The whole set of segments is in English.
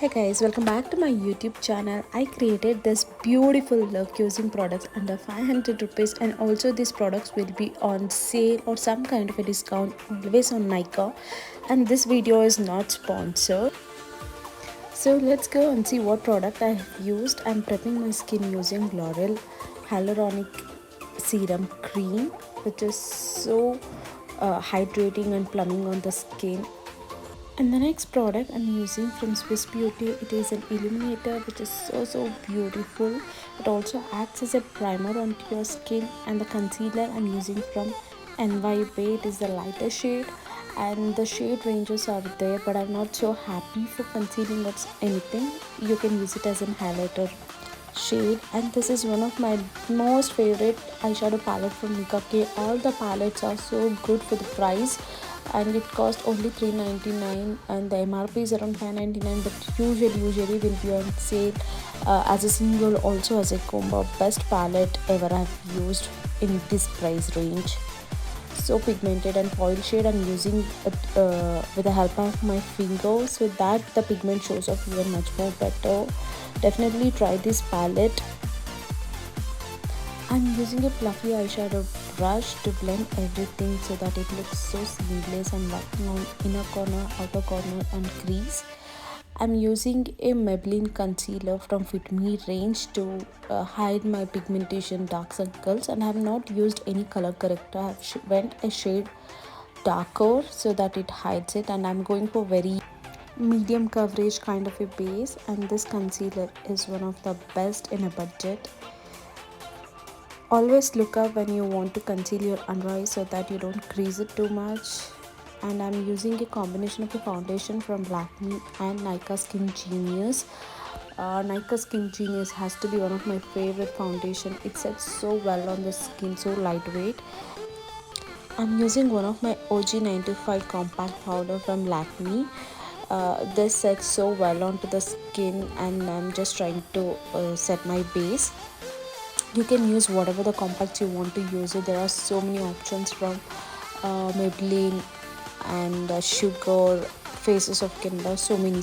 Hey guys, welcome back to my YouTube channel. I created this beautiful look using products under 500 rupees, and also these products will be on sale or some kind of a discount always on Nykaa. And this video is not sponsored. So let's go and see what product I have used. I'm prepping my skin using L'Oreal Hyaluronic Serum Cream, which is so hydrating and plumping on the skin. And the next product I'm using from Swiss Beauty, it is an illuminator which is so beautiful. It also acts as a primer onto your skin. And the concealer I'm using from NYB, it is the lighter shade, and the shade ranges are there, but I'm not so happy for concealing or anything. You can use it as an highlighter shade. And this is one of my most favorite eyeshadow palette from Nykaa. All the palettes are so good for the price, and it cost only 3.99, and the MRP is around 5.99, but usually will be on sale as a single, also as a combo. Best palette ever I've used in this price range. So pigmented and foil shade. I'm using it with the help of my finger, so that the pigment shows off even much more better. Definitely try this palette. I'm using a fluffy eyeshadow brush to blend everything so that it looks so seamless, and working on inner corner, outer corner and crease. I'm using a Maybelline concealer from Fit Me range to hide my pigmentation dark circles, and I have not used any color corrector. I have went a shade darker so that it hides it, and I'm going for very medium coverage kind of a base, and this concealer is one of the best in a budget. Always look up when you want to conceal your under eyes so that you don't crease it too much. And I'm using a combination of a foundation from Lakme and Nykaa Skin Genius. Nykaa Skin Genius has to be one of my favorite foundation. It sets so well on the skin, so lightweight. I'm using one of my OG95 compact powder from Lakme. This sets so well onto the skin, and I'm just trying to set my base. You can use whatever the compacts you want to use it. There are so many options from Maybelline and Sugar, Faces of Canada, so many.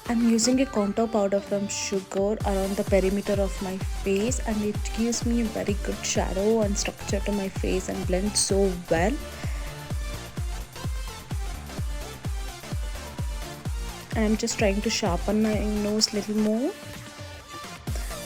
I'm using a contour powder from Sugar around the perimeter of my face, and it gives me a very good shadow and structure to my face and blends so well. I'm just trying to sharpen my nose a little more.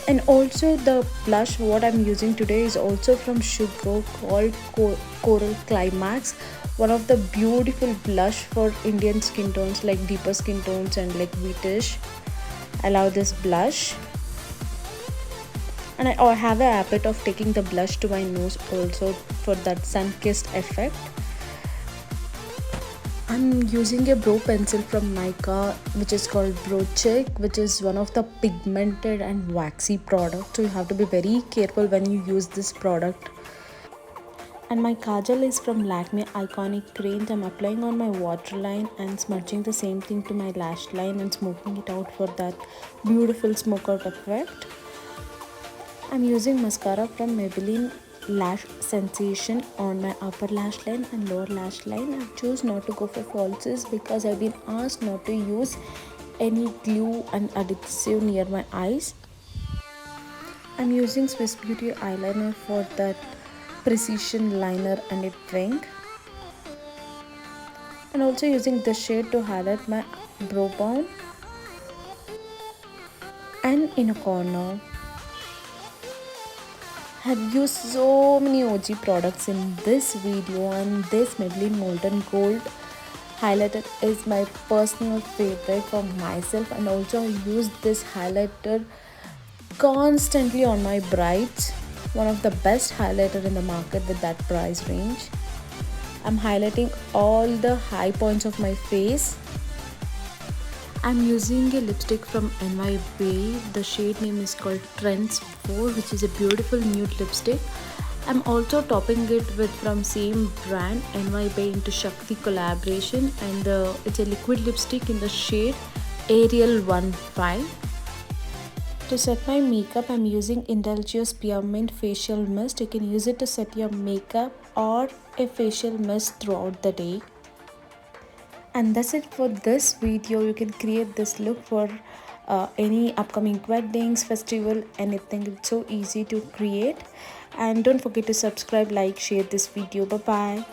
And also the blush what I'm using today is also from Sugar, called Coral Climax. One of the beautiful blush for Indian skin tones, like deeper skin tones and like wheatish. I love this blush, and I have a habit of taking the blush to my nose also for that sun-kissed effect. I'm using a brow pencil from Nykaa which is called Brow Check, which is one of the pigmented and waxy products, so you have to be very careful when you use this product. And my kajal is from Lakme Iconic range. I'm applying on my waterline and smudging the same thing to my lash line and smoking it out for that beautiful smoke out effect. I'm using mascara from Maybelline Lash Sensation on my upper lash line and lower lash line. I choose not to go for falsies because I've been asked not to use any glue and adhesive near my eyes. I'm using Swiss Beauty eyeliner for that precision liner and a wing, and also using this shade to highlight my brow bone and inner corner. Have used so many OG products in this video, and this Maybelline Molten Gold highlighter is my personal favorite for myself, and also I use this highlighter constantly on my brides. One of the best highlighter in the market with that price range. I'm highlighting all the high points of my face. I'm using a lipstick from NYB. The shade name is called Trends 4, which is a beautiful nude lipstick. I'm also topping it with from same brand NYB into Shakti collaboration, and it's a liquid lipstick in the shade Ariel 15. To set my makeup, I'm using Indulgence Spearmint Facial Mist. You can use it to set your makeup or a facial mist throughout the day. And that's it for this video. You can create this look for any upcoming weddings, festival, anything. It's so easy to create. And don't forget to subscribe, like, share this video. Bye bye.